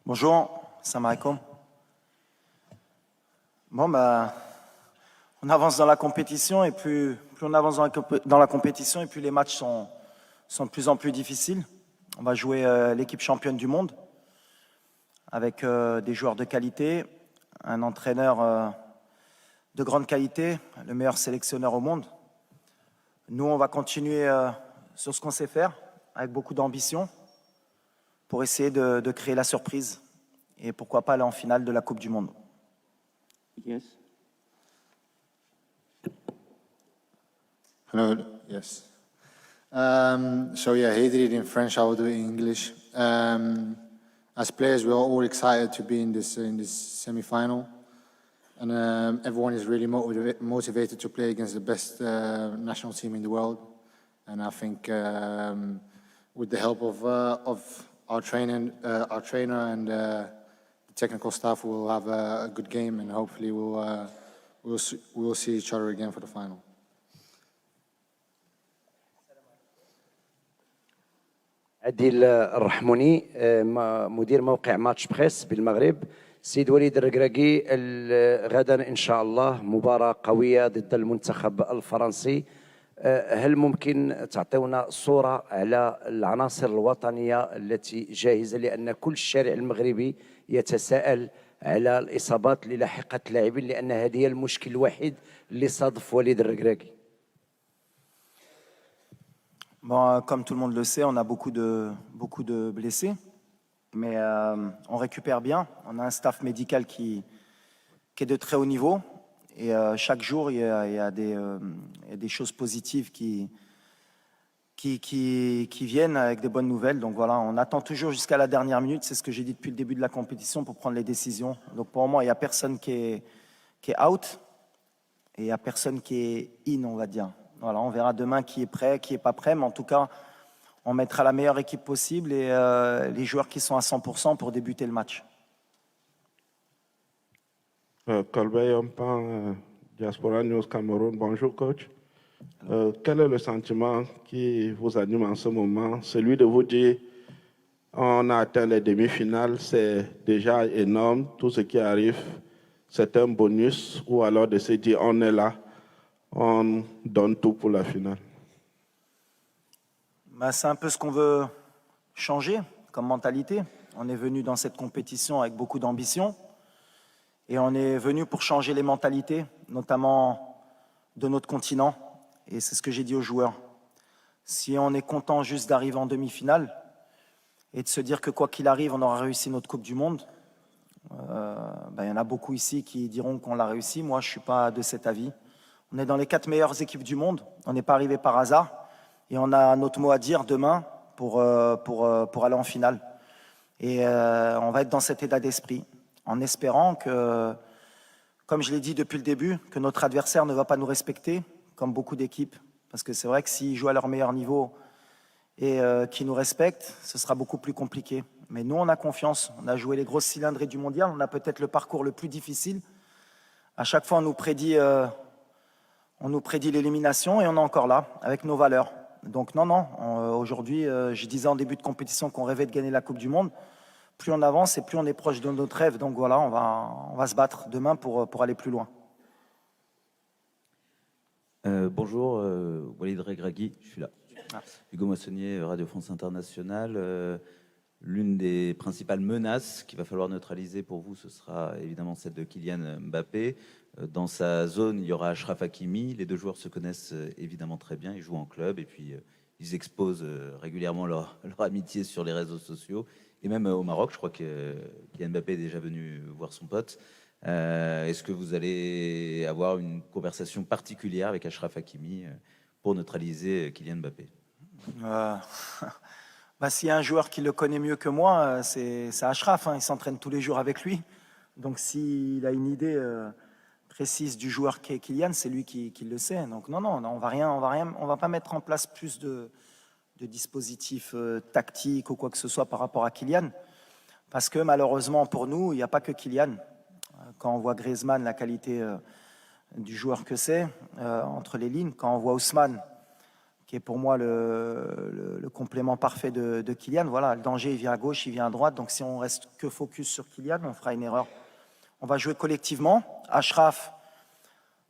Bonjour, salam alaikum. Bon, bah, on avance dans la compétition et plus on avance dans la compétition et plus les matchs sont de plus en plus difficiles. On va jouer l'équipe championne du monde avec des joueurs de qualité, un entraîneur de grande qualité, le meilleur sélectionneur au monde. Nous, on va continuer sur ce qu'on sait faire avec beaucoup d'ambition pour essayer de créer la surprise et pourquoi pas aller en finale de la Coupe du Monde. Yes. Hello, yes. So yeah, he did it in French, I will do it in English. As players, we are all excited to be in this semi-final. And everyone is really motivated to play against the best national team in the world. And I think with the help of our trainer and the technical staff, we'll have a good game, and hopefully we'll see each other again for the final. عديل الرحموني مدير موقع ماتش بريس بالمغرب. سيد وليد الركراكي، غدا إن شاء الله مباراة قوية ضد المنتخب الفرنسي. هل ممكن تعطيونا صورة على العناصر الوطنية التي جاهزة، لأن كل الشارع المغربي يتساءل على الإصابات اللي لاحقت اللاعبين، لأن هذه هي المشكل الوحيد اللي صادف وليد الركراكي. Bon, comme tout le monde le sait, on a beaucoup de blessés, mais on récupère bien. On a un staff médical qui est de très haut niveau, et chaque jour, il y a des choses positives qui viennent avec des bonnes nouvelles. Donc voilà, on attend toujours jusqu'à la dernière minute, c'est ce que j'ai dit depuis le début de la compétition, pour prendre les décisions. Donc pour moi, il n'y a personne qui est out, et il n'y a personne qui est in, on va dire. Voilà, on verra demain qui est prêt, qui n'est pas prêt, mais en tout cas, on mettra la meilleure équipe possible et les joueurs qui sont à 100% pour débuter le match. Colbert Yompan, Diaspora News Cameroun. Bonjour coach. Quel est le sentiment qui vous anime en ce moment? Celui de vous dire on a atteint les demi-finales, c'est déjà énorme, tout ce qui arrive, c'est un bonus, ou alors de se dire on est là, on donne tout pour la finale? Bah, c'est un peu ce qu'on veut changer comme mentalité. On est venu dans cette compétition avec beaucoup d'ambition et on est venu pour changer les mentalités, notamment de notre continent. Et c'est ce que j'ai dit aux joueurs. Si on est content juste d'arriver en demi-finale et de se dire que quoi qu'il arrive, on aura réussi notre Coupe du Monde, bah, y en a beaucoup ici qui diront qu'on l'a réussi. Moi, je ne suis pas de cet avis. On est dans les 4 meilleures équipes du monde. On n'est pas arrivé par hasard. Et on a notre mot à dire demain pour aller en finale. Et on va être dans cet état d'esprit, en espérant que, comme je l'ai dit depuis le début, que notre adversaire ne va pas nous respecter, comme beaucoup d'équipes. Parce que c'est vrai que s'ils jouent à leur meilleur niveau et qu'ils nous respectent, ce sera beaucoup plus compliqué. Mais nous, on a confiance. On a joué les grosses cylindrées du mondial. On a peut-être le parcours le plus difficile. À chaque fois, on nous prédit l'élimination et on est encore là, avec nos valeurs. Donc non, aujourd'hui, je disais en début de compétition qu'on rêvait de gagner la Coupe du Monde. Plus on avance et plus on est proche de notre rêve. Donc voilà, on va se battre demain pour aller plus loin. Bonjour, Walid Regragui, je suis là. Hugo Moissonnier, Radio France Internationale. L'une des principales menaces qu'il va falloir neutraliser pour vous, ce sera évidemment celle de Kylian Mbappé. Dans sa zone, il y aura Achraf Hakimi. Les deux joueurs se connaissent évidemment très bien. Ils jouent en club et puis ils exposent régulièrement leur amitié sur les réseaux sociaux. Et même au Maroc, je crois que Kylian Mbappé est déjà venu voir son pote. Est-ce que vous allez avoir une conversation particulière avec Achraf Hakimi pour neutraliser Kylian Mbappé? Bah, s'il y a un joueur qui le connaît mieux que moi, c'est Achraf. Hein. Il s'entraîne tous les jours avec lui. Donc s'il a une idée précise du joueur qu'est Kylian, c'est lui qui le sait. Donc non, on va pas mettre en place plus de dispositifs tactiques ou quoi que ce soit par rapport à Kylian, parce que malheureusement pour nous, il n'y a pas que Kylian. Quand on voit Griezmann, la qualité du joueur que c'est entre les lignes, quand on voit Ousmane, qui est pour moi le complément parfait de Kylian. Voilà, le danger, il vient à gauche, il vient à droite. Donc si on reste que focus sur Kylian, on fera une erreur. On va jouer collectivement. Achraf,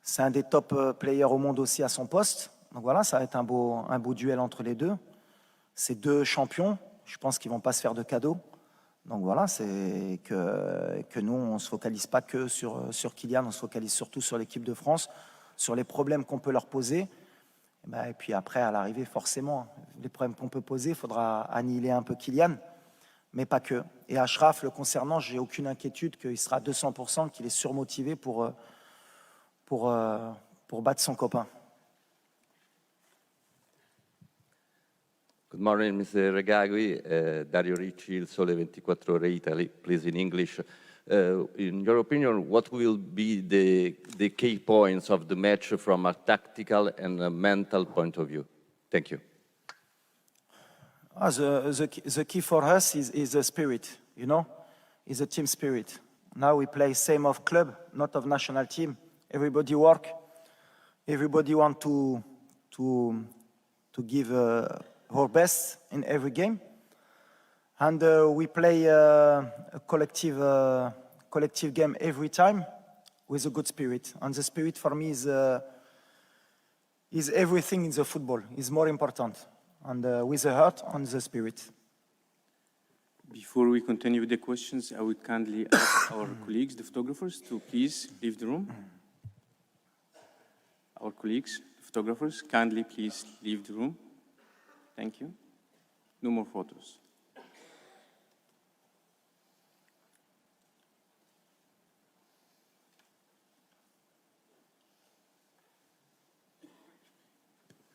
c'est un des top players au monde aussi à son poste. Donc voilà, ça va être un beau duel entre les deux. Ces deux champions, je pense qu'ils ne vont pas se faire de cadeaux. Donc voilà, c'est que nous, on ne se focalise pas que sur Kylian, on se focalise surtout sur l'équipe de France, sur les problèmes qu'on peut leur poser. Et puis après, à l'arrivée, forcément, les problèmes qu'on peut poser, il faudra annihiler un peu Kylian, mais pas que. Et Achraf, le concernant, j'ai aucune inquiétude qu'il sera à 200%, qu'il est surmotivé pour battre son copain. Good morning, Mr. Regragui. Dario Ricci, Il Sole 24 Ore Italy, please in English. In your opinion, what will be the key points of the match from a tactical and a mental point of view? Thank you. The key for us is the spirit, you know, is the team spirit. Now we play same of club, not of national team. Everybody work, everybody want to give our best in every game, and we play a collective game every time with a good spirit. And the spirit for me is everything in the football. Is more important, and with the heart and the spirit. Before we continue with the questions, I would kindly ask our colleagues, the photographers, to please leave the room. Our colleagues, the photographers, kindly please leave the room. Thank you. No more photos.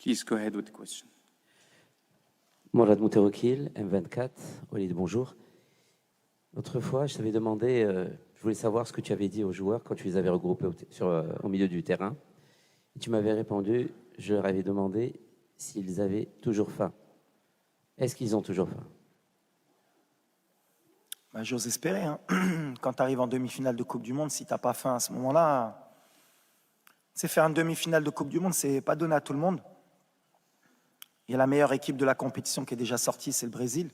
Please go ahead with the question. Mourad Mouteroukil, M24, Walid, bonjour. L'autre fois, je t'avais demandé, je voulais savoir ce que tu avais dit aux joueurs quand tu les avais regroupés au milieu du terrain. Et tu m'avais répondu, je leur avais demandé s'ils avaient toujours faim. Est-ce qu'ils ont toujours faim? J'ose espérer. Hein. Quand tu arrives en demi-finale de Coupe du Monde, si tu n'as pas faim à ce moment-là, c'est faire une demi-finale de Coupe du Monde, c'est pas donné à tout le monde. Il y a la meilleure équipe de la compétition qui est déjà sortie, c'est le Brésil.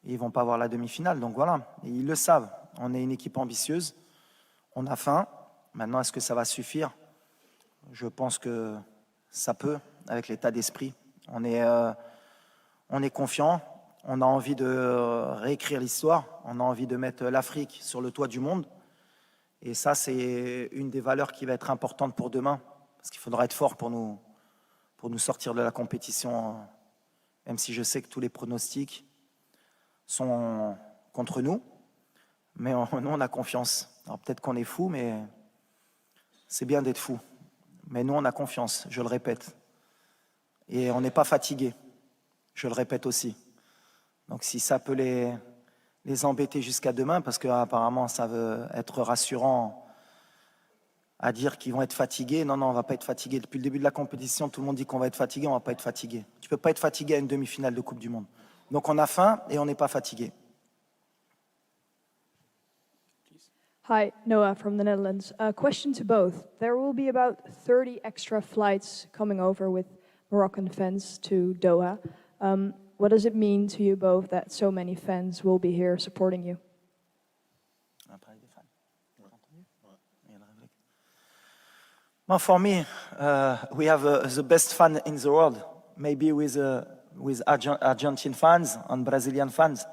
Et ils ne vont pas avoir la demi-finale, donc voilà. Et ils le savent. On est une équipe ambitieuse, on a faim. Maintenant, est-ce que ça va suffire? Je pense que ça peut, avec l'état d'esprit. On est confiant, on a envie de réécrire l'histoire, on a envie de mettre l'Afrique sur le toit du monde. Et ça, c'est une des valeurs qui va être importante pour demain, parce qu'il faudra être fort pour nous sortir de la compétition, même si je sais que tous les pronostics sont contre nous. Mais nous, on a confiance. Alors peut-être qu'on est fou, mais c'est bien d'être fou. Mais nous, on a confiance, je le répète. Et on n'est pas fatigué, je le répète aussi. Donc si ça peut les embêter jusqu'à demain, parce qu'apparemment ça veut être rassurant à dire qu'ils vont être fatigués. Non, on ne va pas être fatigué. Depuis le début de la compétition, tout le monde dit qu'on va être fatigué, on ne va pas être fatigué. Tu ne peux pas être fatigué à une demi-finale de Coupe du Monde. Donc on a faim et on n'est pas fatigué. Hi, Noah from the Netherlands. A question to both. There will be about 30 extra flights coming over with Moroccan fans to Doha. What does it mean to you both that so many fans will be here supporting you? Well, for me, we have the best fan in the world, maybe with Argentine fans and Brazilian fans.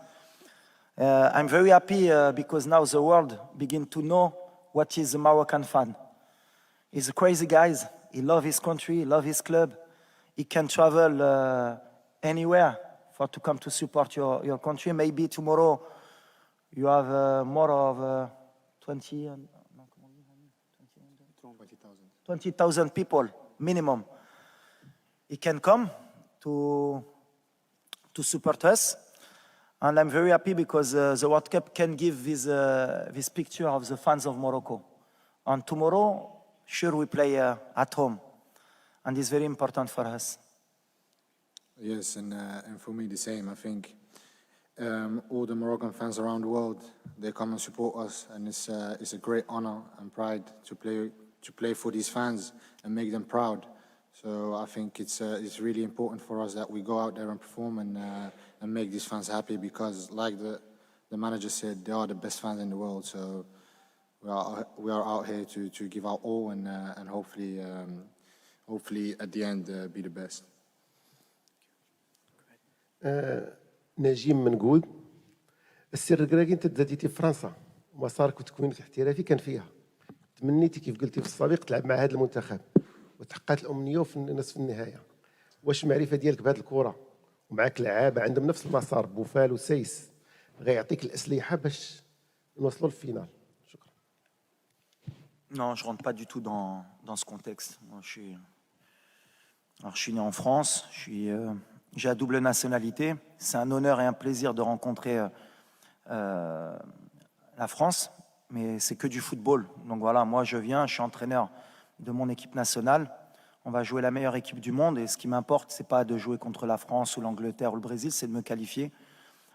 I'm very happy because now the world begin to know what is a Moroccan fan. He's a crazy guy. He loves his country, he loves his club. He can travel anywhere to come to support your country. Maybe tomorrow you have more of 20,000 people minimum. He can come to support us. And I'm very happy because the World Cup can give this picture of the fans of Morocco. And tomorrow, sure, we play at home. And it's very important for us. Yes, and for me the same. I think all the Moroccan fans around the world, they come and support us, and it's a great honor and pride to play for these fans and make them proud. So I think it's really important for us that we go out there and perform and make these fans happy because, like the manager said, they are the best fans in the world. So we are out here to give our all and hopefully at the end be the best. نجيم منقود السر الكراكي انت تزاديتي في فرنسا ومسارك وتكوينك الاحترافي كان فيها تمنيتي كيف قلتي في السابق تلعب مع هذا المنتخب وتحققت الامنيه في نصف النهايه واش المعرفه ديالك بهذه الكره ومعك لعابه عندهم نفس المسار بوفال وسيس غيعطيك الاسلحه باش نوصلوا للفينال. شكرا. Non, je rentre pas du tout dans ce contexte. Moi, je suis né en France, j'ai la double nationalité. C'est un honneur et un plaisir de rencontrer la France, mais c'est que du football. Donc voilà, moi je viens, je suis entraîneur de mon équipe nationale. On va jouer la meilleure équipe du monde et ce qui m'importe, c'est pas de jouer contre la France ou l'Angleterre ou le Brésil, c'est de me qualifier.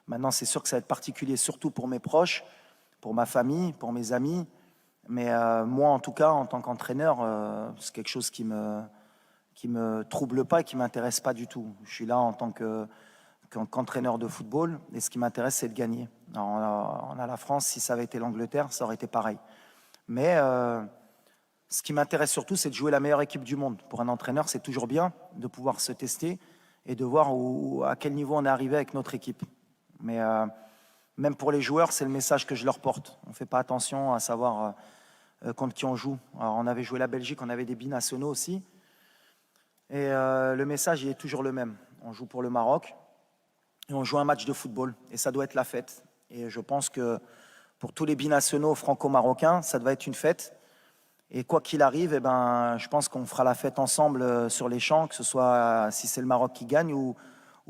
Maintenant, c'est sûr que ça va être particulier, surtout pour mes proches, pour ma famille, pour mes amis. Mais moi, en tout cas, en tant qu'entraîneur, c'est quelque chose qui me trouble pas et qui m'intéresse pas du tout. Je suis là en tant qu'entraîneur de football et ce qui m'intéresse, c'est de gagner. Alors, on a la France, si ça avait été l'Angleterre, ça aurait été pareil. Mais ce qui m'intéresse surtout, c'est de jouer la meilleure équipe du monde. Pour un entraîneur, c'est toujours bien de pouvoir se tester et de voir à quel niveau on est arrivé avec notre équipe. Mais même pour les joueurs, c'est le message que je leur porte. On ne fait pas attention à savoir contre qui on joue. Alors, on avait joué la Belgique, on avait des binationaux aussi. Et le message, il est toujours le même. On joue pour le Maroc et on joue un match de football. Et ça doit être la fête. Et je pense que pour tous les binationaux franco-marocains, ça doit être une fête. Et quoi qu'il arrive, eh ben, je pense qu'on fera la fête ensemble sur les champs, que ce soit si c'est le Maroc qui gagne ou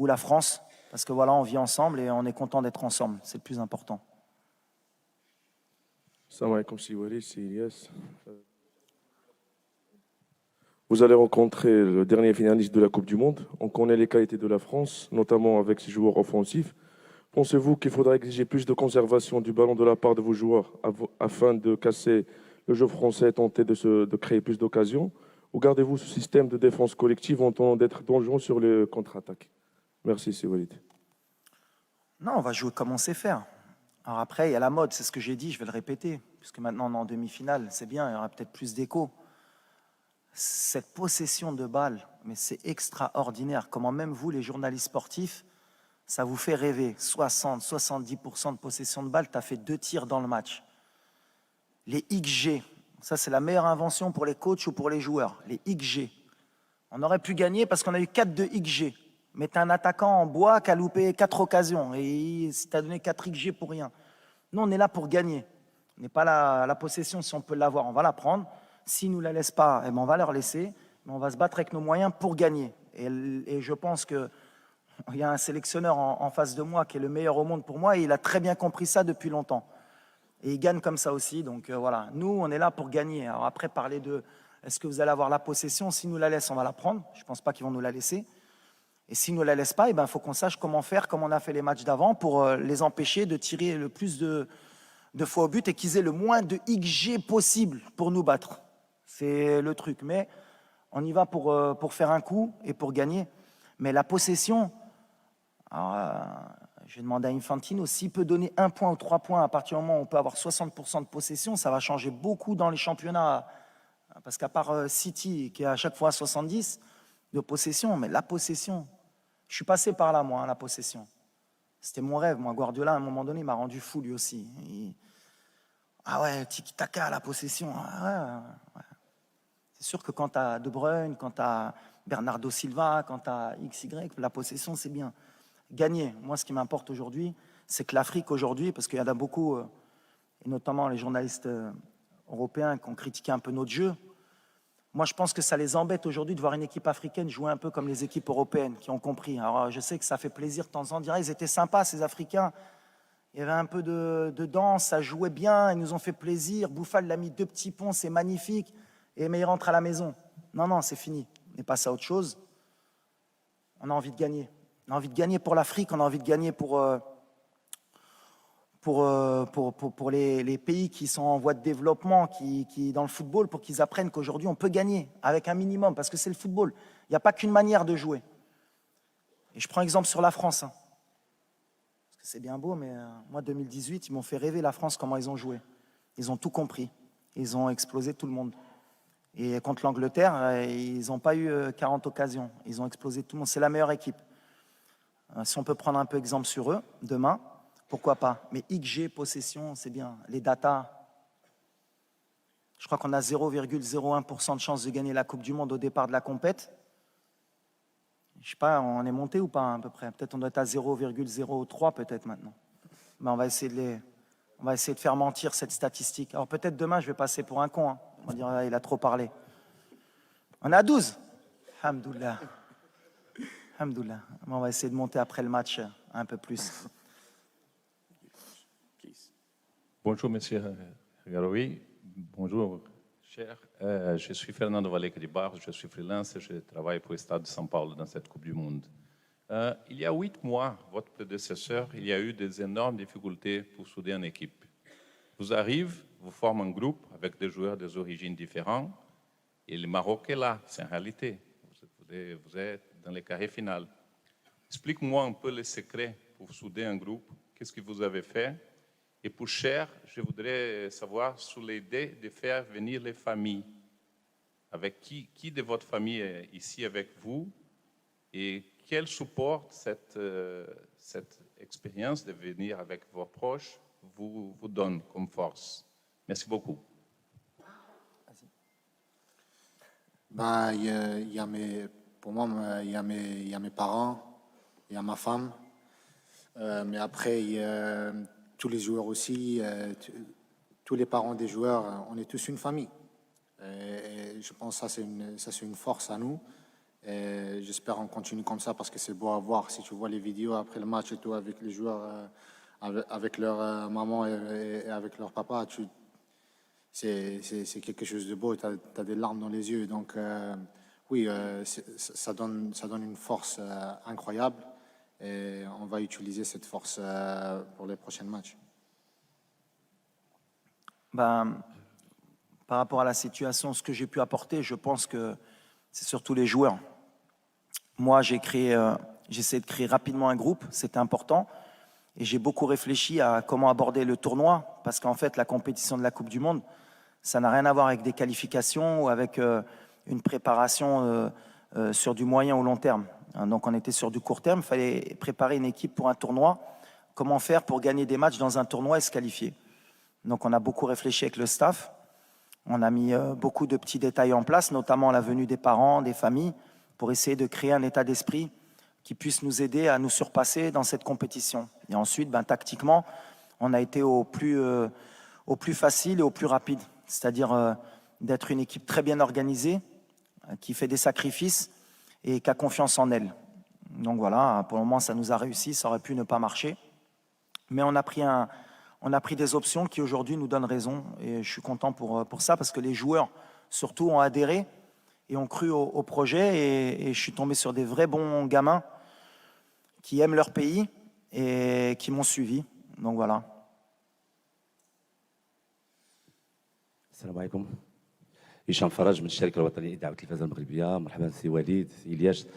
la France. Parce que voilà, on vit ensemble et on est content d'être ensemble. C'est le plus important. Salam alaikum, c'est Ilyas. Vous allez rencontrer le dernier finaliste de la Coupe du Monde. On connaît les qualités de la France, notamment avec ses joueurs offensifs. Pensez-vous qu'il faudra exiger plus de conservation du ballon de la part de vos joueurs afin de casser le jeu français et tenter de créer plus d'occasions? Ou gardez-vous ce système de défense collective en tentant d'être dangereux sur les contre-attaques? Merci, c'est Walid. Non, on va jouer comme on sait faire. Alors après, il y a la mode, c'est ce que j'ai dit, je vais le répéter, puisque maintenant on est en demi-finale, c'est bien, il y aura peut-être plus d'écho. Cette possession de balle, mais c'est extraordinaire. Comment même vous, les journalistes sportifs, ça vous fait rêver. 60-70% de possession de balle, tu as fait 2 tirs dans le match. Les XG, ça c'est la meilleure invention pour les coachs ou pour les joueurs. Les XG. On aurait pu gagner parce qu'on a eu 4 de XG. Mais tu as un attaquant en bois qui a loupé 4 occasions et tu as donné 4 XG pour rien. Nous, on est là pour gagner. On n'est pas la possession, si on peut l'avoir, on va la prendre. S'ils ne nous la laissent pas, eh ben on va leur laisser. Mais on va se battre avec nos moyens pour gagner. Et je pense qu'il y a un sélectionneur en face de moi qui est le meilleur au monde pour moi et il a très bien compris ça depuis longtemps. Et il gagne comme ça aussi. Donc voilà, nous, on est là pour gagner. Alors après, parler de est-ce que vous allez avoir la possession? S'ils nous la laissent, on va la prendre. Je ne pense pas qu'ils vont nous la laisser. Et s'ils ne nous la laissent pas, il faut qu'on sache comment faire, comme on a fait les matchs d'avant, pour les empêcher de tirer le plus de fois au but et qu'ils aient le moins de XG possible pour nous battre. C'est le truc. Mais on y va pour faire un coup et pour gagner. Mais la possession, je vais demander à Infantino, s'il peut donner 1 point ou 3 points à partir du moment où on peut avoir 60% de possession, ça va changer beaucoup dans les championnats. Parce qu'à part City, qui est à chaque fois à 70 de possession, mais la possession, je suis passé par là, moi, la possession. C'était mon rêve. Moi, Guardiola, à un moment donné, m'a rendu fou, lui aussi. Ah ouais, tiki-taka, la possession. Ah ouais. C'est sûr que quand tu as De Bruyne, quand tu as Bernardo Silva, quand tu as XY, la possession, c'est bien. Gagner. Moi, ce qui m'importe aujourd'hui, c'est que l'Afrique, aujourd'hui, parce qu'il y en a beaucoup, et notamment les journalistes européens qui ont critiqué un peu notre jeu, moi, je pense que ça les embête aujourd'hui de voir une équipe africaine jouer un peu comme les équipes européennes qui ont compris. Alors, je sais que ça fait plaisir de temps en temps. Ils étaient sympas, ces Africains. Il y avait un peu de danse, ça jouait bien, ils nous ont fait plaisir. Bouffal l'a mis 2 petits ponts, c'est magnifique. Mais il rentre à la maison. Non, c'est fini. On est passé à autre chose. On a envie de gagner. On a envie de gagner pour l'Afrique, on a envie de gagner pour pour les pays qui sont en voie de développement, qui dans le football, pour qu'ils apprennent qu'aujourd'hui, on peut gagner avec un minimum, parce que c'est le football. Il n'y a pas qu'une manière de jouer. Et je prends exemple sur la France. Parce que c'est bien beau, mais moi, 2018, ils m'ont fait rêver la France, comment ils ont joué. Ils ont tout compris. Ils ont explosé tout le monde. Et contre l'Angleterre, ils n'ont pas eu 40 occasions. Ils ont explosé tout le monde. C'est la meilleure équipe. Si on peut prendre un peu exemple sur eux, demain, pourquoi pas. Mais XG, possession, c'est bien. Les datas, je crois qu'on a 0,01% de chance de gagner la Coupe du Monde au départ de la compète. Je ne sais pas, on est monté ou pas à peu près. Peut-être on doit être à 0,03 peut-être maintenant. Mais on va essayer de faire mentir cette statistique. Alors peut-être demain, je vais passer pour un con. Hein. On va dire, ah, il a trop parlé. On est à 12. Alhamdoulilah. Alhamdoulilah. On va essayer de monter après le match un peu plus. Bonjour, monsieur Garoui. Bonjour, cher. Je suis Fernando Valle-Cribar, je suis freelance et je travaille pour l'État de São Paulo dans cette Coupe du Monde. Il y a 8 mois, votre prédécesseur, il y a eu des énormes difficultés pour souder une équipe. Vous arrivez, vous formez un groupe avec des joueurs des origines différentes et le Maroc est là, c'est en réalité. Vous êtes dans les carrés finales. Explique-moi un peu les secrets pour souder un groupe. Qu'est-ce que vous avez fait? Et pour Cher, je voudrais savoir sur l'idée de faire venir les familles. Avec qui de votre famille est ici avec vous et quel support cette expérience de venir avec vos proches vous donne comme force? Merci beaucoup. Pour moi, il y a mes parents, il y a ma femme, mais après, il y a tous les joueurs aussi, tous les parents des joueurs, on est tous une famille. Et je pense que ça, c'est une force à nous. Et j'espère qu'on continue comme ça parce que c'est beau à voir. Si tu vois les vidéos après le match et tout, avec les joueurs, avec leur maman et avec leur papa, c'est quelque chose de beau. Tu as des larmes dans les yeux. Donc, oui, ça donne une force incroyable. Et on va utiliser cette force pour les prochains matchs. Ben, par rapport à la situation, ce que j'ai pu apporter, je pense que c'est surtout les joueurs. Moi, j'ai essayé de créer rapidement un groupe, c'était important. Et j'ai beaucoup réfléchi à comment aborder le tournoi, parce qu'en fait, la compétition de la Coupe du Monde, ça n'a rien à voir avec des qualifications ou avec une préparation sur du moyen ou long terme. Donc on était sur du court terme, il fallait préparer une équipe pour un tournoi. Comment faire pour gagner des matchs dans un tournoi et se qualifier? Donc on a beaucoup réfléchi avec le staff. On a mis beaucoup de petits détails en place, notamment la venue des parents, des familles, pour essayer de créer un état d'esprit qui puisse nous aider à nous surpasser dans cette compétition. Et ensuite, tactiquement, on a été au plus facile et au plus rapide. C'est-à-dire d'être une équipe très bien organisée, qui fait des sacrifices et qui a confiance en elle. Donc voilà, pour le moment, ça nous a réussi, ça aurait pu ne pas marcher. Mais on a pris des options qui aujourd'hui nous donnent raison. Et je suis content pour ça, parce que les joueurs, surtout, ont adhéré et ont cru au projet. Et je suis tombé sur des vrais bons gamins qui aiment leur pays et qui m'ont suivi. Donc voilà. السلام عليكم. هشام فرج من الشركه الوطنيه لدعوه التلفزه المغربيه. مرحبا سي وليد، سي الياس.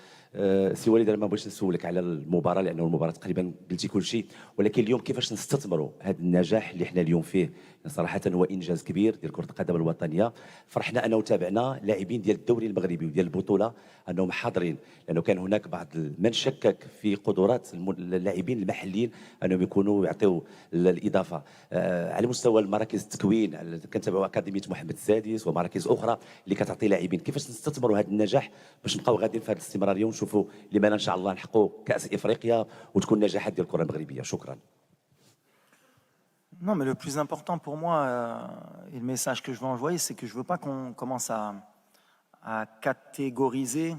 سي وليد، انا ما بغيتش نسولك على المباراه لانه المباراه تقريبا قلتي كل شيء، ولكن اليوم كيفاش نستثمروا هذا النجاح اللي حنا اليوم فيه؟ صراحه هو انجاز كبير ديال كره القدم الوطنيه. فرحنا انا وتابعنا لاعبين ديال الدوري المغربي وديال البطوله انهم حاضرين، لانه كان هناك بعض من شكك في قدرات اللاعبين المحليين انهم يكونوا يعطيوا الاضافه. على مستوى المراكز التكوين كنتابعوا اكاديميه محمد السادس ومراكز اخرى اللي كتعطي لاعبين. كيفاش نستثمروا هذا النجاح باش نبقاو غاديين في هذه الاستمراريه ونشوفوا لماذا ان شاء الله نحققوا كاس افريقيا وتكون نجاحات ديال الكره المغربيه؟ شكرا. Non, mais le plus important pour moi, et le message que je veux envoyer, c'est que je ne veux pas qu'on commence à catégoriser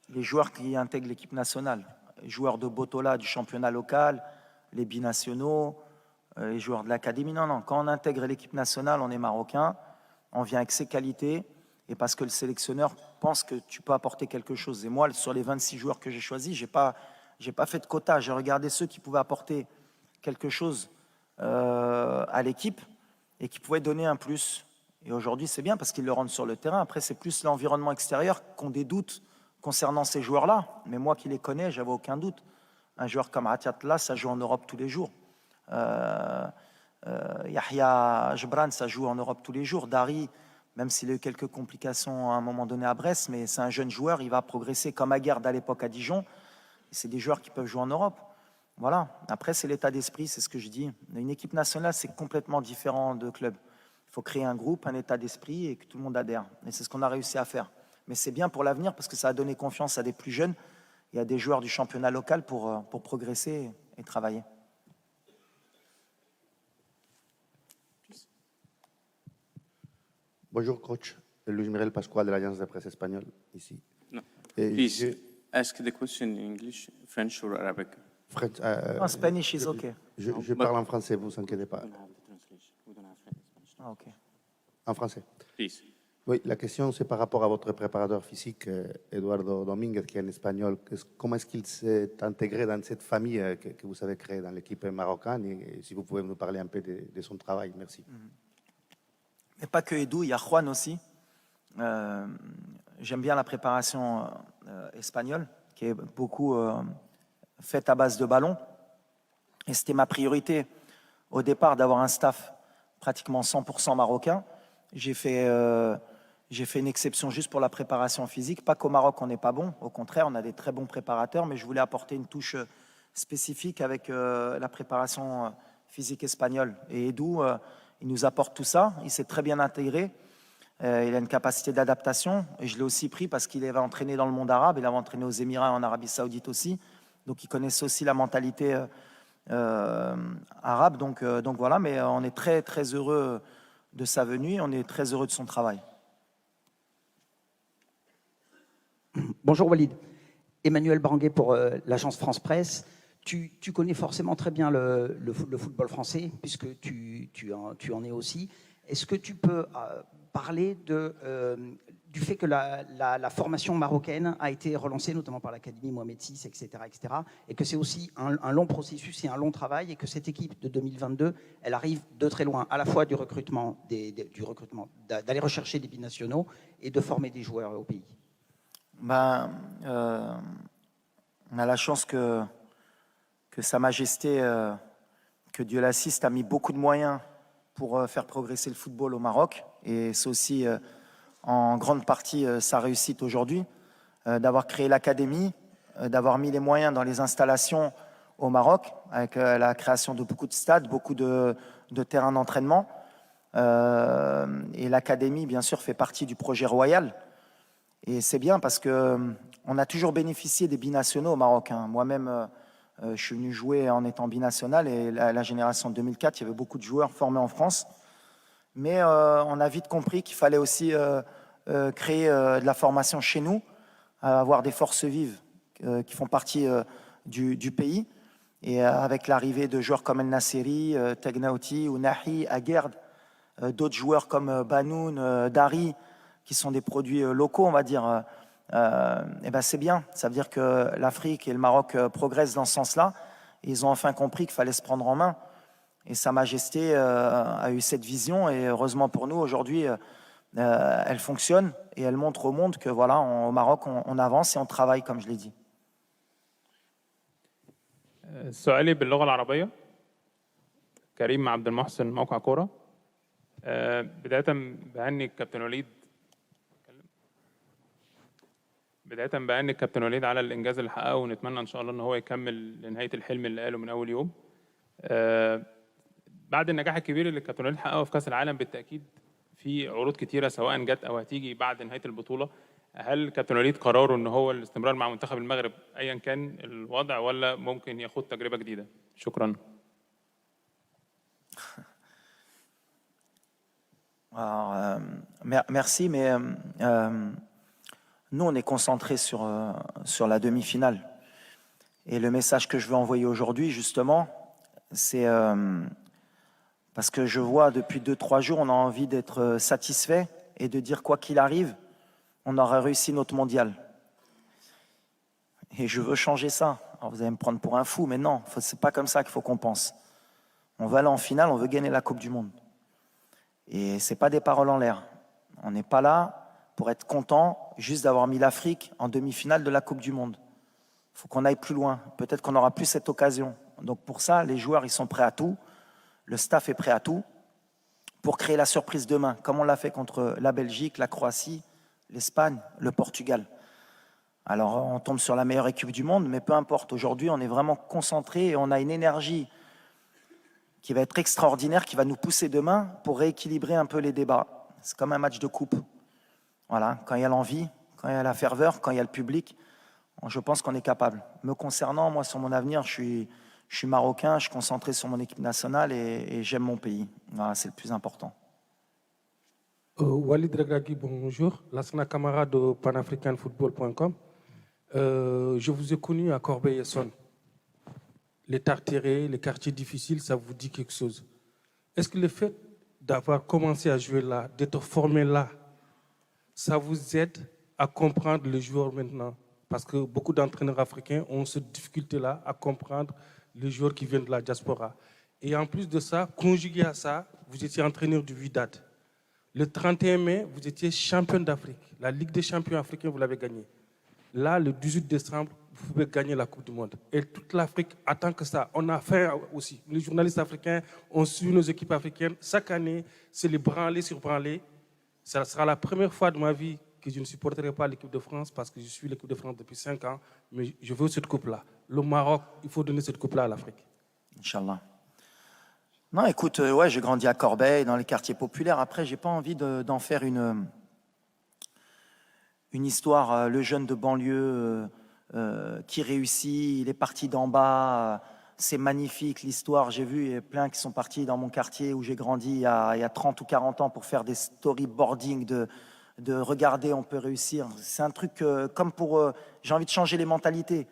les joueurs qui intègrent l'équipe nationale. Les joueurs de Botola du championnat local, les binationaux, les joueurs de l'académie. Non, non, quand on intègre l'équipe nationale, on est marocain, on vient avec ses qualités, et parce que le sélectionneur pense que tu peux apporter quelque chose. Et moi, sur les 26 joueurs que j'ai choisis, j'ai pas fait de quota. J'ai regardé ceux qui pouvaient apporter quelque chose à l'équipe et qui pouvaient donner un plus. Et aujourd'hui, c'est bien parce qu'ils le rendent sur le terrain. Après, c'est plus l'environnement extérieur qu'on des doutes concernant ces joueurs-là. Mais moi qui les connais, j'avais aucun doute. Un joueur comme Atiatla, ça joue en Europe tous les jours. Yahya Jebran, ça joue en Europe tous les jours. Dari, même s'il a eu quelques complications à un moment donné à Brest, mais c'est un jeune joueur, il va progresser comme Aguerd à l'époque à Dijon. Et c'est des joueurs qui peuvent jouer en Europe. Voilà. Après, c'est l'état d'esprit, c'est ce que je dis. Une équipe nationale, c'est complètement différent de club. Il faut créer un groupe, un état d'esprit et que tout le monde adhère. Et c'est ce qu'on a réussi à faire. Mais c'est bien pour l'avenir parce que ça a donné confiance à des plus jeunes et à des joueurs du championnat local pour progresser et travailler. Bonjour coach, Luis Miguel Pascual de l'Agence de presse espagnole, ici. No. Please ask the question in English, French or Arabic. French, Spanish is okay. Je parle en français, vous inquiétez pas. Ah, ok. En français. Please. Oui, la question c'est par rapport à votre préparateur physique, Eduardo Domínguez, qui est en espagnol. Comment est-ce qu'il s'est intégré dans cette famille que vous avez créée dans l'équipe marocaine et si vous pouvez nous parler un peu de son travail, merci. Et pas que Edu, il y a Juan aussi. J'aime bien la préparation espagnole, qui est beaucoup faite à base de ballon. Et c'était ma priorité au départ d'avoir un staff pratiquement 100% marocain. J'ai fait une exception juste pour la préparation physique. Pas qu'au Maroc, on n'est pas bon. Au contraire, on a des très bons préparateurs, mais je voulais apporter une touche spécifique avec la préparation physique espagnole. Et Edu, il nous apporte tout ça. Il s'est très bien intégré. Il a une capacité d'adaptation. Et je l'ai aussi pris parce qu'il avait entraîné dans le monde arabe. Il avait entraîné aux Émirats et en Arabie Saoudite aussi. Donc, il connaissait aussi la mentalité arabe. Donc voilà, mais on est très, très heureux de sa venue. On est très heureux de son travail. Bonjour Walid. Emmanuel Branguet pour l'agence France Presse. Tu connais forcément très bien le football français, puisque tu en es aussi. Est-ce que tu peux parler du fait que la formation marocaine a été relancée, notamment par l'Académie Mohamed VI, etc., et que c'est aussi un long processus et un long travail, et que cette équipe de 2022, elle arrive de très loin, à la fois du recrutement, d'aller rechercher des binationaux et de former des joueurs au pays? On a la chance que Sa Majesté, que Dieu l'assiste, a mis beaucoup de moyens pour faire progresser le football au Maroc. Et c'est aussi en grande partie sa réussite aujourd'hui, d'avoir créé l'académie, d'avoir mis les moyens dans les installations au Maroc, avec la création de beaucoup de stades, beaucoup de terrains d'entraînement. Et l'académie, bien sûr, fait partie du projet royal. Et c'est bien parce qu'on a toujours bénéficié des binationaux au Maroc. Moi-même, je suis venu jouer en étant binational et la génération de 2004, il y avait beaucoup de joueurs formés en France. Mais on a vite compris qu'il fallait aussi créer de la formation chez nous, avoir des forces vives qui font partie du pays. Et avec l'arrivée de joueurs comme El Nasseri, Tegnaouti, Ounahi, Aguerd, d'autres joueurs comme Banoun, Dari, qui sont des produits locaux, on va dire, c'est bien. Ça veut dire que l'Afrique et le Maroc progressent dans ce sens-là. Ils ont enfin compris qu'il fallait se prendre en main. Et Sa Majesté a eu cette vision. Et heureusement pour nous, aujourd'hui, elle fonctionne. Et elle montre au monde que voilà, au Maroc, on avance et on travaille, comme je l'ai dit. سؤالي باللغة العربية. كريم عبد المحسن موقع كورة. بداية بهني الكابتن وليد على الإنجاز اللي حققه ونتمنى إن شاء الله إن هو يكمل لنهاية الحلم اللي قاله من أول يوم. بعد النجاح الكبير اللي الكابتن وليد حققه في كأس العالم بالتأكيد في عروض كتيرة سواء جت أو هتيجي بعد نهاية البطولة. هل الكابتن وليد قراره إن هو الاستمرار مع منتخب المغرب أيا كان الوضع ولا ممكن ياخد تجربة جديدة؟ شكرا. Alors, merci, mais nous, on est concentrés sur la demi-finale. Et le message que je veux envoyer aujourd'hui, justement, c'est parce que je vois depuis 2-3 jours, on a envie d'être satisfait et de dire quoi qu'il arrive, on aura réussi notre mondial. Et je veux changer ça. Alors vous allez me prendre pour un fou, mais non, c'est pas comme ça qu'il faut qu'on pense. On veut aller en finale, on veut gagner la Coupe du Monde. Et ce n'est pas des paroles en l'air. On n'est pas là pour être content juste d'avoir mis l'Afrique en demi-finale de la Coupe du Monde. Il faut qu'on aille plus loin. Peut-être qu'on n'aura plus cette occasion. Donc pour ça, les joueurs, ils sont prêts à tout. Le staff est prêt à tout pour créer la surprise demain, comme on l'a fait contre la Belgique, la Croatie, l'Espagne, le Portugal. Alors on tombe sur la meilleure équipe du monde, mais peu importe. Aujourd'hui, on est vraiment concentré et on a une énergie qui va être extraordinaire, qui va nous pousser demain pour rééquilibrer un peu les débats. C'est comme un match de coupe. Voilà, quand il y a l'envie, quand il y a la ferveur, quand il y a le public, je pense qu'on est capable. Me concernant, moi, sur mon avenir, je suis marocain, je suis concentré sur mon équipe nationale et j'aime mon pays. Voilà, c'est le plus important. Walid Regragui, bonjour. Lassana Camara de panafricanfootball.com. Je vous ai connu à Corbeil-Essonnes. Les Tartérés, les quartiers difficiles, ça vous dit quelque chose? Est-ce que le fait d'avoir commencé à jouer là, d'être formé là, ça vous aide à comprendre les joueurs maintenant? Parce que beaucoup d'entraîneurs africains ont cette difficulté-là à comprendre les joueurs qui viennent de la diaspora. Et en plus de ça, conjugué à ça, vous étiez entraîneur du Wydad. Le 31 mai, vous étiez champion d'Afrique. La Ligue des champions africains, vous l'avez gagnée. Là, le 18 décembre, vous pouvez gagner la Coupe du Monde. Et toute l'Afrique attend que ça. On a fait aussi. Les journalistes africains ont suivi nos équipes africaines. Chaque année, c'est les branlés sur branlés. Ça sera la première fois de ma vie que je ne supporterai pas l'équipe de France parce que je suis l'équipe de France depuis 5 ans. Mais je veux cette coupe-là. Le Maroc, il faut donner cette coupe-là à l'Afrique. Inch'Allah. Non, écoute, ouais, j'ai grandi à Corbeil, dans les quartiers populaires. Après, j'ai pas envie d'en faire une histoire. Le jeune de banlieue qui réussit, il est parti d'en bas. C'est magnifique l'histoire. J'ai vu il y a plein qui sont partis dans mon quartier où j'ai grandi il y a 30 ou 40 ans pour faire des storyboarding de regarder, on peut réussir. C'est un truc comme pour... j'ai envie de changer les mentalités.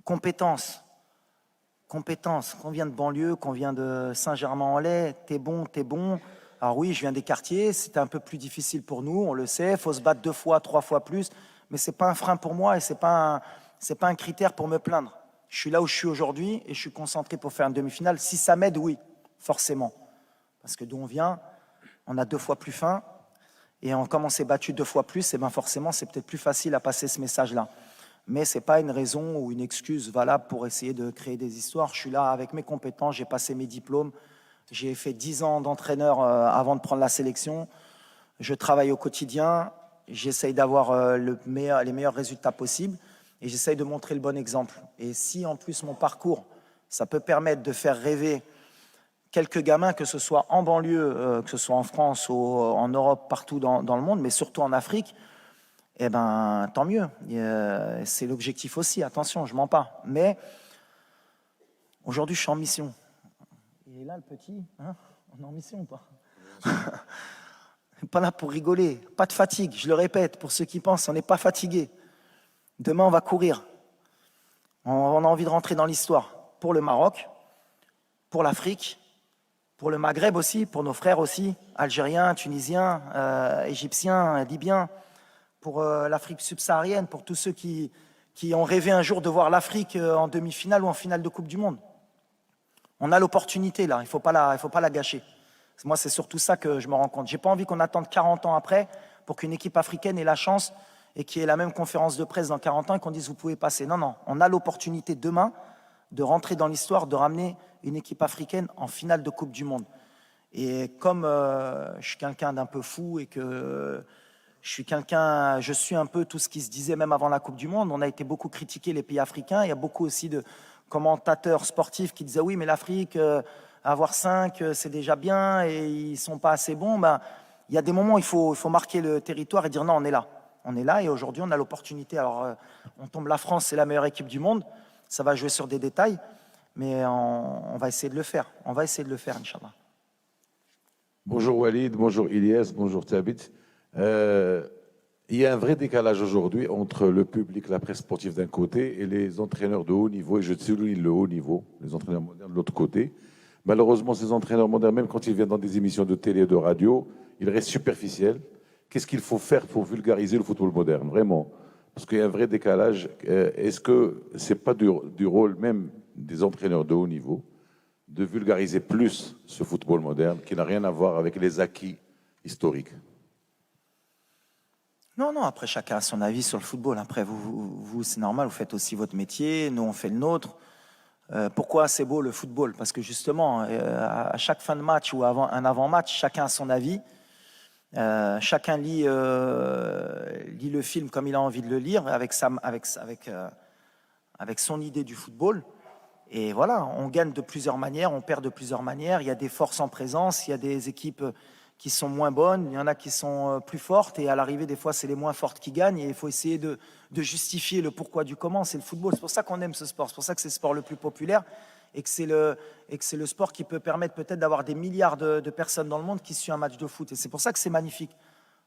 Compétences. Qu'on vient de banlieue, qu'on vient de Saint-Germain-en-Laye, t'es bon. Alors oui, je viens des quartiers, c'était un peu plus difficile pour nous, on le sait, il faut se battre 2 fois, 3 fois plus, mais ce n'est pas un frein pour moi et ce n'est pas un critère pour me plaindre. Je suis là où je suis aujourd'hui et je suis concentré pour faire une demi-finale. Si ça m'aide, oui, forcément. Parce que d'où on vient, on a 2 fois plus faim et comme on s'est battu 2 fois plus, et ben forcément, c'est peut-être plus facile à passer ce message-là. Mais ce n'est pas une raison ou une excuse valable pour essayer de créer des histoires. Je suis là avec mes compétences, j'ai passé mes diplômes, j'ai fait 10 ans d'entraîneur avant de prendre la sélection. Je travaille au quotidien, j'essaye d'avoir les meilleurs résultats possibles et j'essaye de montrer le bon exemple. Et si en plus mon parcours, ça peut permettre de faire rêver quelques gamins, que ce soit en banlieue, que ce soit en France ou en Europe, partout dans le monde, mais surtout en Afrique, eh ben, tant mieux. C'est l'objectif aussi, attention, je ne mens pas. Mais aujourd'hui, je suis en mission. Et là, le petit, hein, on est en mission ou pas? Pas là pour rigoler, pas de fatigue, je le répète, pour ceux qui pensent, on n'est pas fatigué. Demain, on va courir. On a envie de rentrer dans l'histoire pour le Maroc, pour l'Afrique, pour le Maghreb aussi, pour nos frères aussi, Algériens, Tunisiens, Égyptiens, Libyens, pour l'Afrique subsaharienne, pour tous ceux qui ont rêvé un jour de voir l'Afrique en demi-finale ou en finale de Coupe du Monde. On a l'opportunité là, il ne faut pas la gâcher. Moi, c'est surtout ça que je me rends compte. Je n'ai pas envie qu'on attende 40 ans après pour qu'une équipe africaine ait la chance et qu'il y ait la même conférence de presse dans 40 ans et qu'on dise vous pouvez passer. Non, on a l'opportunité demain de rentrer dans l'histoire, de ramener une équipe africaine en finale de Coupe du Monde. Et comme je suis quelqu'un d'un peu fou et que je suis un peu tout ce qui se disait même avant la Coupe du Monde. On a été beaucoup critiqué, les pays africains. Il y a beaucoup aussi de commentateurs sportifs qui disaient oui, mais l'Afrique, avoir 5, c'est déjà bien et ils ne sont pas assez bons. Ben, il y a des moments où il faut marquer le territoire et dire non, on est là. On est là et aujourd'hui, on a l'opportunité. Alors, on tombe, la France, c'est la meilleure équipe du monde. Ça va jouer sur des détails, mais on va essayer de le faire. On va essayer de le faire, Inch'Allah. Bonjour Walid, bonjour Ilyes, bonjour Thabit. Il y a un vrai décalage aujourd'hui entre le public, la presse sportive d'un côté et les entraîneurs de haut niveau, et je souligne le haut niveau, les entraîneurs modernes de l'autre côté. Malheureusement, ces entraîneurs modernes, même quand ils viennent dans des émissions de télé et de radio, ils restent superficiels. Qu'est-ce qu'il faut faire pour vulgariser le football moderne, vraiment? Parce qu'il y a un vrai décalage. Est-ce que ce n'est pas du rôle même des entraîneurs de haut niveau de vulgariser plus ce football moderne qui n'a rien à voir avec les acquis historiques? Non, non, après chacun a son avis sur le football. Après, vous c'est normal, vous faites aussi votre métier, nous on fait le nôtre. Pourquoi c'est beau le football? Parce que justement, à chaque fin de match ou un avant-match, chacun a son avis. Chacun lit le film comme il a envie de le lire, avec son idée du football. Et voilà, on gagne de plusieurs manières, on perd de plusieurs manières. Il y a des forces en présence, il y a des équipes qui sont moins bonnes, il y en a qui sont plus fortes. Et à l'arrivée, des fois, c'est les moins fortes qui gagnent. Et il faut essayer de justifier le pourquoi du comment. C'est le football. C'est pour ça qu'on aime ce sport. C'est pour ça que c'est le sport le plus populaire et que c'est le sport qui peut permettre peut-être d'avoir des milliards de personnes dans le monde qui suivent un match de foot. Et c'est pour ça que c'est magnifique.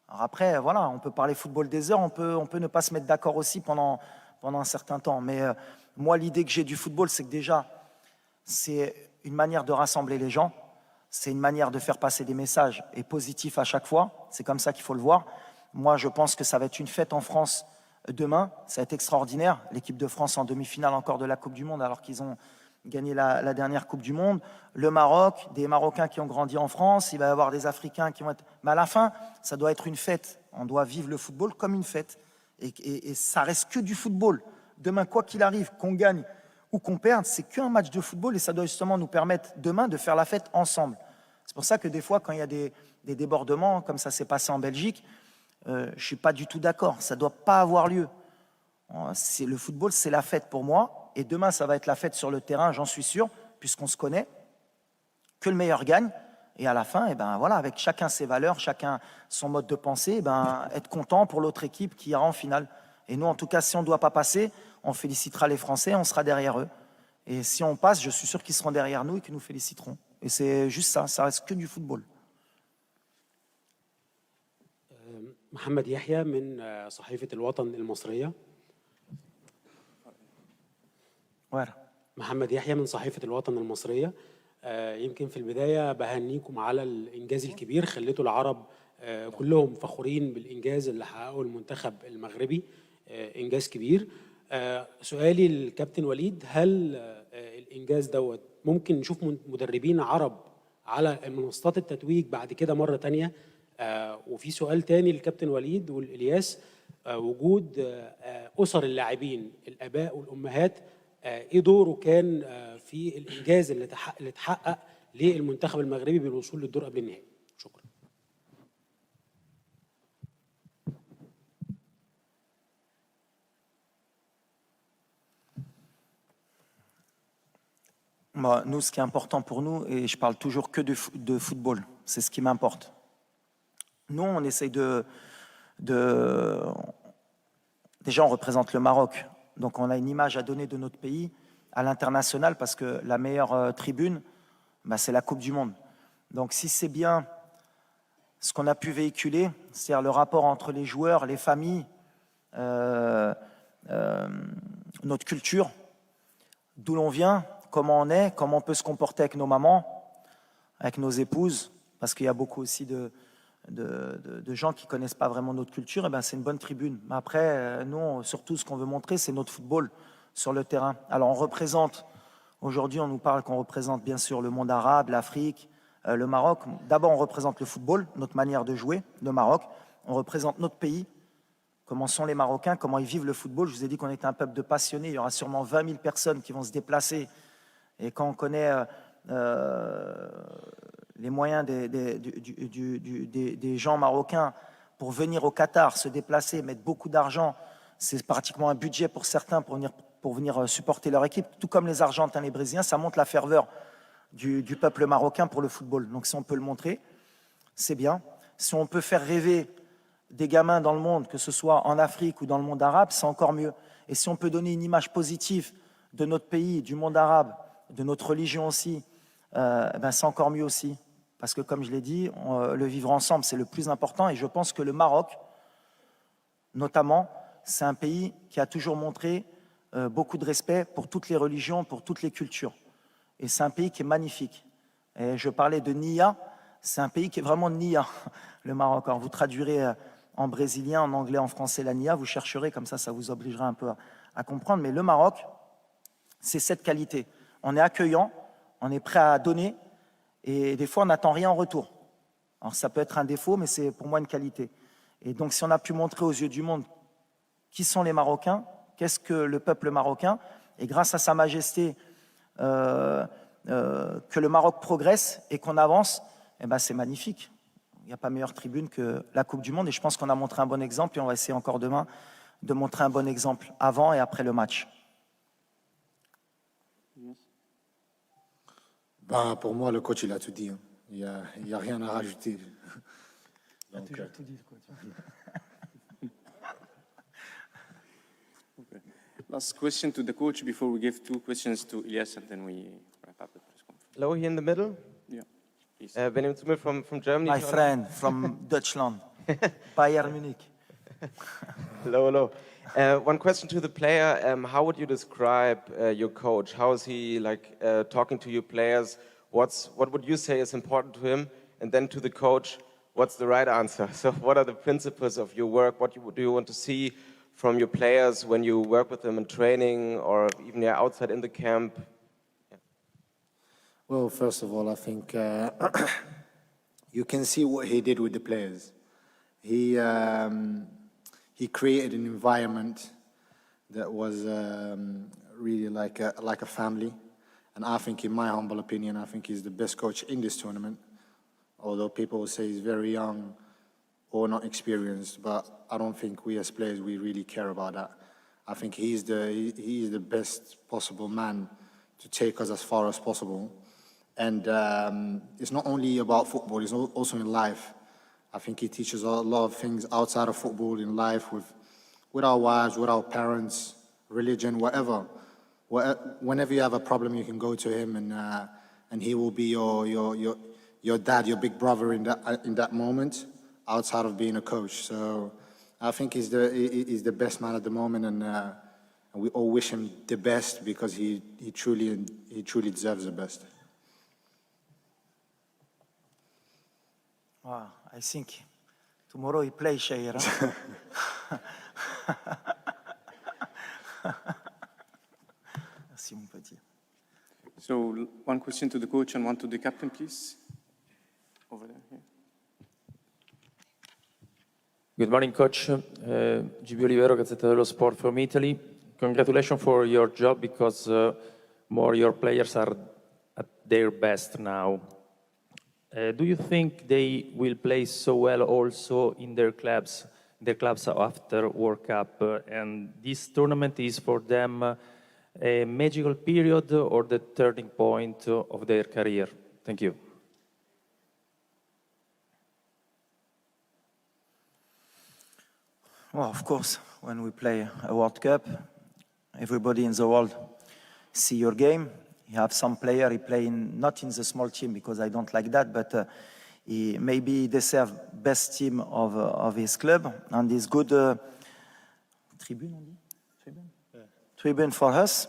Alors après, voilà, on peut parler football des heures, on peut ne pas se mettre d'accord aussi pendant un certain temps. Mais moi, l'idée que j'ai du football, c'est que déjà, c'est une manière de rassembler les gens, c'est une manière de faire passer des messages et positifs à chaque fois. C'est comme ça qu'il faut le voir. Moi, je pense que ça va être une fête en France demain. Ça va être extraordinaire. L'équipe de France en demi-finale encore de la Coupe du Monde, alors qu'ils ont gagné la dernière Coupe du Monde. Le Maroc, des Marocains qui ont grandi en France. Il va y avoir des Africains qui vont être... Mais à la fin, ça doit être une fête. On doit vivre le football comme une fête. Et ça reste que du football. Demain, quoi qu'il arrive, qu'on gagne ou qu'on perde, c'est qu'un match de football et ça doit justement nous permettre demain de faire la fête ensemble. C'est pour ça que des fois, quand il y a des débordements, comme ça s'est passé en Belgique, je ne suis pas du tout d'accord. Ça ne doit pas avoir lieu. Le football, c'est la fête pour moi. Et demain, ça va être la fête sur le terrain, j'en suis sûr, puisqu'on se connaît. Que le meilleur gagne. Et à la fin, voilà, avec chacun ses valeurs, chacun son mode de pensée, être content pour l'autre équipe qui ira en finale. Et nous, en tout cas, si on ne doit pas passer, on félicitera les Français, on sera derrière eux. Et si on passe, je suis sûr qu'ils seront derrière nous et qu'ils nous féliciteront. Et c'est juste ça, ça reste que du football. محمد يحيى من صحيفة الوطن المصرية. Voilà. محمد يحيى من صحيفة الوطن المصرية. يمكن في البداية بهنيكم على الإنجاز الكبير، خليتوا العرب كلهم فخورين بالإنجاز اللي حققه المنتخب المغربي، إنجاز كبير. سؤالي للكابتن وليد، هل الإنجاز دوت ممكن نشوف مدربين عرب على منصات التتويج بعد كده مرة تانية؟ وفي سؤال تاني للكابتن وليد والإلياس، وجود أسر اللاعبين الآباء والأمهات، إيه دوره كان في الإنجاز اللي اتحقق للمنتخب المغربي بالوصول للدور قبل النهائي؟ شكرا. Moi, nous, ce qui est important pour nous, et je parle toujours que de football, c'est ce qui m'importe. Nous, on essaye Déjà, on représente le Maroc, donc on a une image à donner de notre pays à l'international parce que la meilleure tribune, c'est la Coupe du Monde. Donc si c'est bien ce qu'on a pu véhiculer, c'est-à-dire le rapport entre les joueurs, les familles, notre culture, d'où l'on vient, comment on est, comment on peut se comporter avec nos mamans, avec nos épouses, parce qu'il y a beaucoup aussi de gens qui ne connaissent pas vraiment notre culture, et c'est une bonne tribune. Mais après, nous, surtout, ce qu'on veut montrer, c'est notre football sur le terrain. Alors, on représente, aujourd'hui, on nous parle qu'on représente bien sûr le monde arabe, l'Afrique, le Maroc. D'abord, on représente le football, notre manière de jouer, le Maroc. On représente notre pays, comment sont les Marocains, comment ils vivent le football. Je vous ai dit qu'on était un peuple de passionnés. Il y aura sûrement 20 000 personnes qui vont se déplacer. Et quand on connaît les moyens des gens marocains pour venir au Qatar, se déplacer, mettre beaucoup d'argent, c'est pratiquement un budget pour certains pour venir supporter leur équipe, tout comme les Argentins, les Brésiliens, ça montre la ferveur du peuple marocain pour le football. Donc si on peut le montrer, c'est bien. Si on peut faire rêver des gamins dans le monde, que ce soit en Afrique ou dans le monde arabe, c'est encore mieux. Et si on peut donner une image positive de notre pays, du monde arabe, de notre religion aussi, c'est encore mieux aussi. Parce que comme je l'ai dit, le vivre ensemble, c'est le plus important. Et je pense que le Maroc, notamment, c'est un pays qui a toujours montré beaucoup de respect pour toutes les religions, pour toutes les cultures. Et c'est un pays qui est magnifique. Et je parlais de Nia, c'est un pays qui est vraiment Nia, le Maroc. Alors vous traduirez en brésilien, en anglais, en français la Nia, vous chercherez, comme ça vous obligera un peu à comprendre. Mais le Maroc, c'est cette qualité. On est accueillant, on est prêt à donner, et des fois, on n'attend rien en retour. Alors, ça peut être un défaut, mais c'est pour moi une qualité. Et donc, si on a pu montrer aux yeux du monde qui sont les Marocains, qu'est-ce que le peuple marocain, et grâce à Sa Majesté, que le Maroc progresse et qu'on avance, eh ben, c'est magnifique. Il n'y a pas meilleure tribune que la Coupe du Monde, et je pense qu'on a montré un bon exemple, et on va essayer encore demain de montrer un bon exemple avant et après le match. Ben, pour moi, le coach, il a tout dit. Hein. Il n'y a rien à rajouter. Il a toujours tout dit, quoi. Okay. Last question to the coach before we give 2 questions to Ilyas, and then we wrap up the press conference. Hello, here in the middle. Yeah, please. Benjamin Zumel from Germany. My friend from Deutschland, Bayern Munich. Hello, hello. One question to the player. How would you describe your coach? How is he like talking to your players? What would you say is important to him? And then to the coach, what's the right answer? So what are the principles of your work? What do you want to see from your players when you work with them in training or even outside in the camp? Yeah. Well, first of all, I think you can see what he did with the players. He created an environment that was really like a family. And I think, in my humble opinion, I think he's the best coach in this tournament. Although people will say he's very young or not experienced, but I don't think we as players, we really care about that. I think he is the best possible man to take us as far as possible. And it's not only about football, it's also in life. I think he teaches a lot of things outside of football, in life, with our wives, with our parents, religion, whatever. Whenever you have a problem, you can go to him, and he will be your dad, your big brother in that moment, outside of being a coach. So I think he's the best man at the moment, and we all wish him the best, because he truly deserves the best. Wow, I think tomorrow he plays Shahir. Huh? Merci, mon petit. So, one question to the coach and one to the captain, please. Over there. Yeah. Good morning, Coach. Gibi Olivero, Gazzetta dello Sport from Italy. Congratulations for your job, because more your players are at their best now. Do you think they will play so well also in their clubs after World Cup? And this tournament is for them a magical period or the turning point of their career? Thank you. Well, of course, when we play a World Cup, everybody in the world see your game. You have some player, he play not in the small team, because I don't like that, but he maybe deserve best team of his club, and he's good tribune for us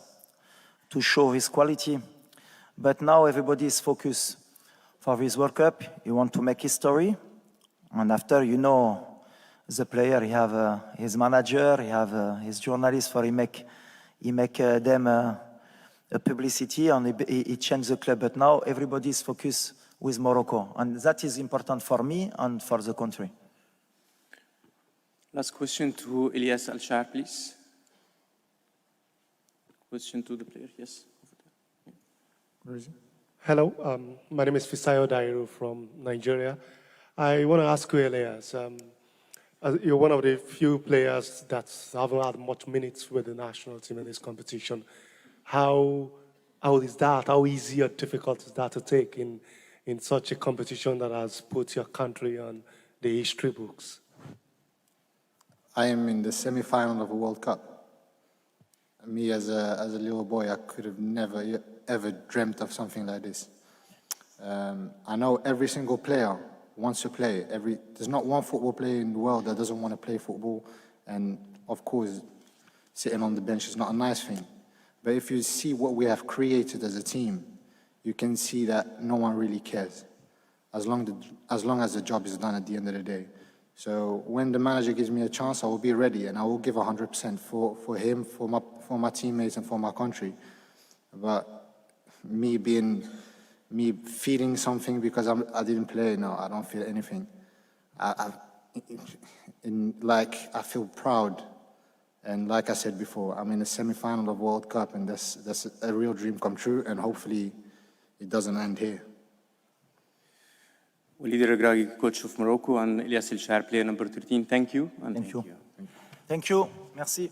to show his quality. But now everybody is focused for this World Cup. You want to make history, and after, you know, the player, he have his manager, he have his journalist, for he make them a publicity, and he changed the club. But now everybody is focused with Morocco, and that is important for me and for the country. Last question to Ilyas Al-Shar, please. Question to the player, yes. Where is he? Hello, my name is Fisayo Dairu from Nigeria. I want to ask you, Elias, you're one of the few players that haven't had much minutes with the national team in this competition. How is that? How easy or difficult is that to take in such a competition that has put your country on the history books? I am in the semi-final of a World Cup. Me as a little boy, I could have never ever dreamt of something like this. I know every single player wants to play. There's not one football player in the world that doesn't want to play football. And of course, sitting on the bench is not a nice thing. But if you see what we have created as a team, you can see that no one really cares, as long as the job is done at the end of the day. So when the manager gives me a chance, I will be ready, and I will give 100% for him, for my teammates, and for my country. But me feeling something because I didn't play. No, I don't feel anything. I feel proud. And like I said before, I'm in the semi-final of World Cup, and that's a real dream come true, and hopefully it doesn't end here. Walid Regragui, coach of Morocco, and Elias El Shaar, player number 13. Thank you. And Thank you. Merci.